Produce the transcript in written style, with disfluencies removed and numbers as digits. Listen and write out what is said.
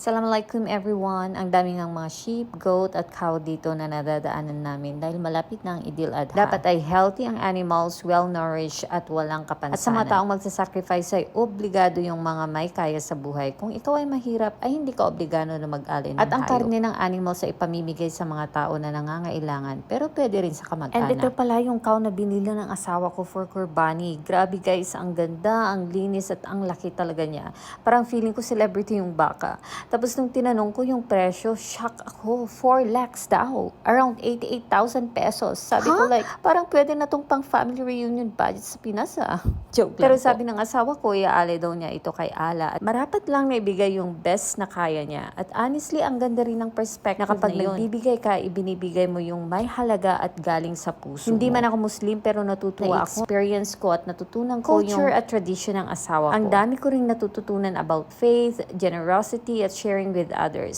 Assalamualaikum everyone. Ang daming ng mga sheep, goat at cow dito na nadadaanan namin dahil malapit na ang Idil Adha. Dapat ay healthy ang animals, well-nourished at walang kapansanan. At sa mga taong magsasacrifice ay obligado yung mga may kaya sa buhay. Kung ikaw ay mahirap, ay hindi ka obligado na mag-alin ng At ang hayop. karne ng animals ay ipamimigay sa mga tao na nangangailangan, pero pwede rin sa kamag-anak. And ito pala yung cow na binili ng asawa ko for kurbani. Grabe guys, ang ganda, ang linis at ang laki talaga niya. Parang feeling ko celebrity yung baka. Tapos nung tinanong ko yung presyo, shock ako. 4 lakhs daw. Around 88,000 pesos. Sabi ko like, parang pwede na tong pang family reunion budget sa Pinas ah. Joke lang. Pero sabi ng asawa ko, iaali daw niya ito kay Ala. At marapat lang na ibigay yung best na kaya niya. At honestly, ang ganda rin ng perspective na kapag nagbibigay ka, ibinibigay mo yung may halaga at galing sa puso Hindi man ako Muslim, pero natutuwa ako. Experience ko at natutunan ko culture yung at tradition ng asawa ko. Ang dami ko ring natututunan about faith, generosity at sharing with others.